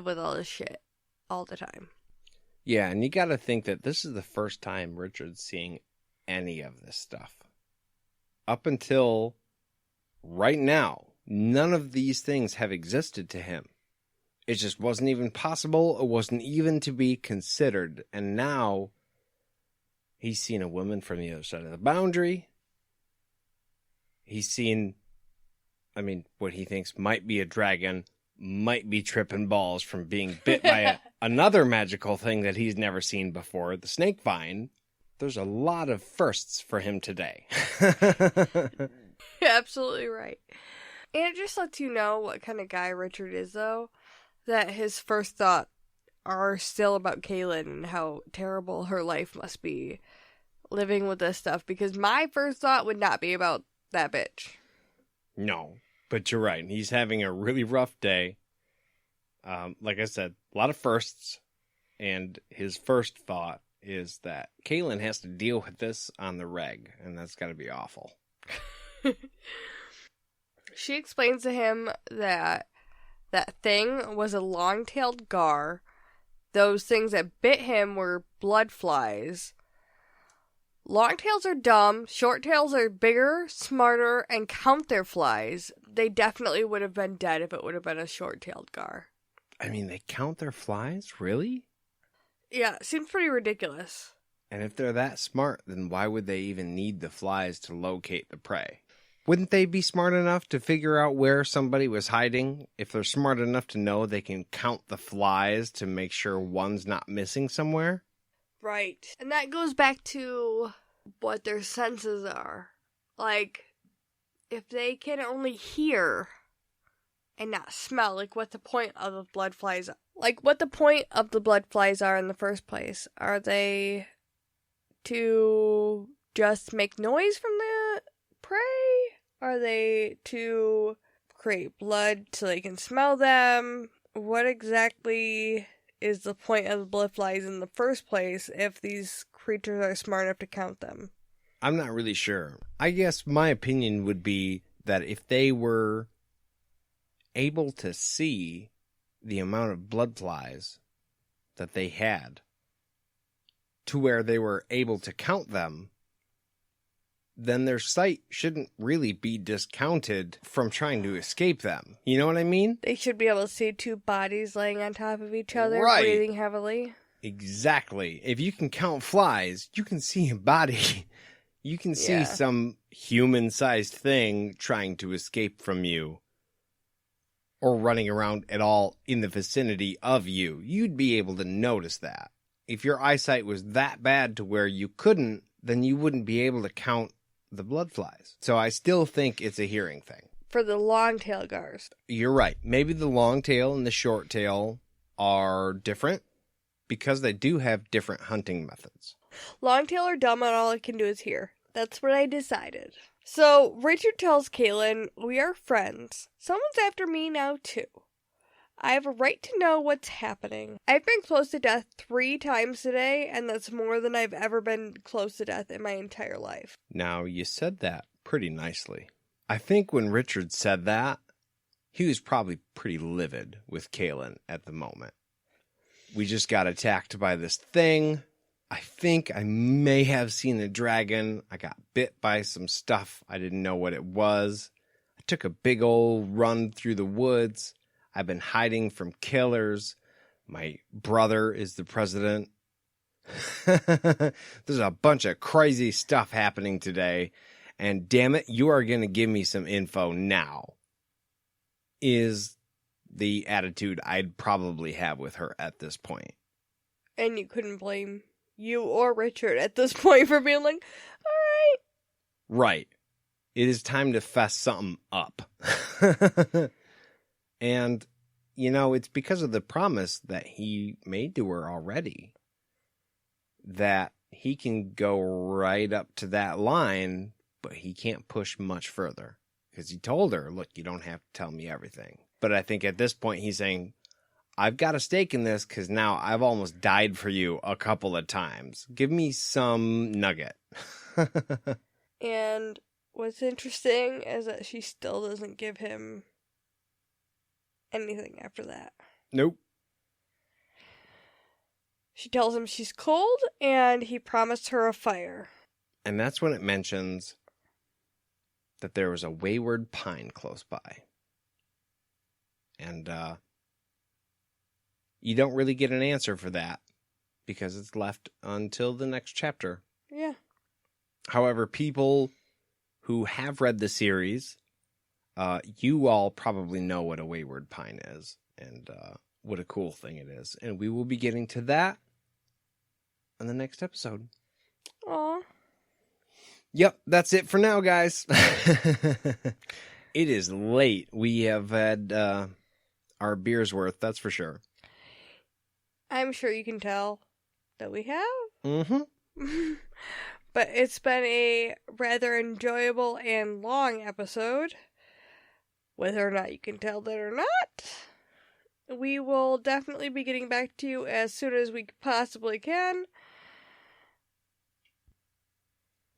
with all this shit all the time. Yeah, and you got to think that this is the first time Richard's seeing any of this stuff. Up until right now, none of these things have existed to him. It just wasn't even possible. It wasn't even to be considered. And now he's seen a woman from the other side of the boundary. He's seen, what he thinks might be a dragon, might be tripping balls from being bit by another magical thing that he's never seen before, the snake vine. There's a lot of firsts for him today. You're absolutely right. And it just lets you know what kind of guy Richard is, though. That his first thoughts are still about Kahlan and how terrible her life must be living with this stuff. Because my first thought would not be about that bitch. No, but you're right. He's having a really rough day. Like I said, a lot of firsts. And his first thought is that Kahlan has to deal with this on the reg. And that's got to be awful. She explains to him that thing was a long-tailed gar. Those things that bit him were blood flies. Long-tails are dumb. Short-tails are bigger, smarter, and count their flies. They definitely would have been dead if it would have been a short-tailed gar. They count their flies? Really? Yeah, it seems pretty ridiculous. And if they're that smart, then why would they even need the flies to locate the prey? Wouldn't they be smart enough to figure out where somebody was hiding? If they're smart enough to know they can count the flies to make sure one's not missing somewhere? Right. And that goes back to what their senses are. Like, if they can only hear and not smell, like what the point of the blood flies are. Like what the point of the blood flies are in the first place. Are they to just make noise from the prey? Are they to create blood so they can smell them? What exactly is the point of the blood flies in the first place if these creatures are smart enough to count them? I'm not really sure. I guess my opinion would be that if they were able to see the amount of blood flies that they had to where they were able to count them, then their sight shouldn't really be discounted from trying to escape them. You know what I mean? They should be able to see two bodies laying on top of each other, right. Breathing heavily. Exactly. If you can count flies, you can see a body. You can see some human-sized thing trying to escape from you or running around at all in the vicinity of you. You'd be able to notice that. If your eyesight was that bad to where you couldn't, then you wouldn't be able to count the blood flies. So I still think it's a hearing thing. For the long-tail gars. You're right. Maybe the long tail and the short tail are different because they do have different hunting methods. Long-tail are dumb and all it can do is hear. That's what I decided. So Richard tells Kahlan, "We are friends. Someone's after me now too. I have a right to know what's happening. I've been close to death 3 times today, and that's more than I've ever been close to death in my entire life." Now, you said that pretty nicely. I think when Richard said that, he was probably pretty livid with Kahlan at the moment. We just got attacked by this thing. I think I may have seen a dragon. I got bit by some stuff. I didn't know what it was. I took a big old run through the woods. I've been hiding from killers. My brother is the president. There's a bunch of crazy stuff happening today. And damn it, you are going to give me some info now. Is the attitude I'd probably have with her at this point. And you couldn't blame you or Richard at this point for being like, all right. Right. It is time to fess something up. And, it's because of the promise that he made to her already that he can go right up to that line, but he can't push much further. Because he told her, look, you don't have to tell me everything. But I think at this point he's saying, I've got a stake in this because now I've almost died for you a couple of times. Give me some nugget. And what's interesting is that she still doesn't give him anything after that. Nope. She tells him she's cold, and he promised her a fire. And that's when it mentions that there was a wayward pine close by. And you don't really get an answer for that because it's left until the next chapter. Yeah. However, people who have read the series, you all probably know what a wayward pine is and what a cool thing it is. And we will be getting to that in the next episode. Aw. Yep, that's it for now, guys. It is late. We have had our beer's worth, that's for sure. I'm sure you can tell that we have. Mm-hmm. But it's been a rather enjoyable and long episode. Whether or not you can tell that or not, we will definitely be getting back to you as soon as we possibly can.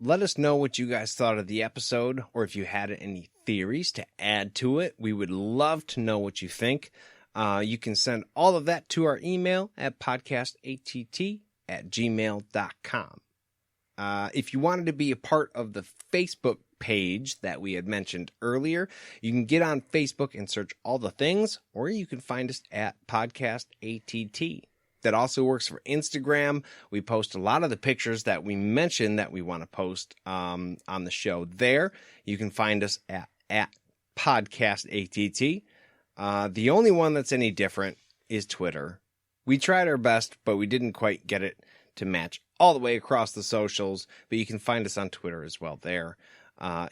Let us know what you guys thought of the episode, or if you had any theories to add to it. We would love to know what you think. You can send all of that to our email at podcastatt@gmail.com. If you wanted to be a part of the Facebook page that we had mentioned earlier, you can get on Facebook and search all the things, or you can find us at podcastatt. That also works for Instagram. We post a lot of the pictures that we mentioned that we want to post on the show there. You can find us at podcastatt. The only one that's any different is Twitter. We tried our best, but we didn't quite get it to match all the way across the socials, but you can find us on Twitter as well there.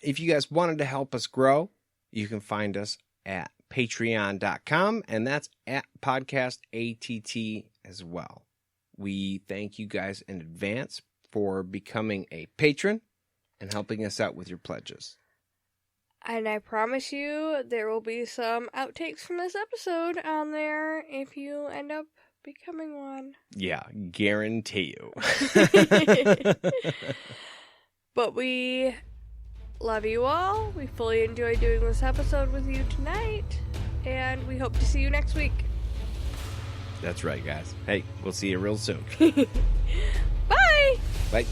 If you guys wanted to help us grow, you can find us at patreon.com, and that's at podcastatt as well. We thank you guys in advance for becoming a patron and helping us out with your pledges. And I promise you there will be some outtakes from this episode on there if you end up becoming one. Yeah, guarantee you. But we love you all. We fully enjoyed doing this episode with you tonight. And we hope to see you next week. That's right, guys. Hey, we'll see you real soon. Bye! Bye.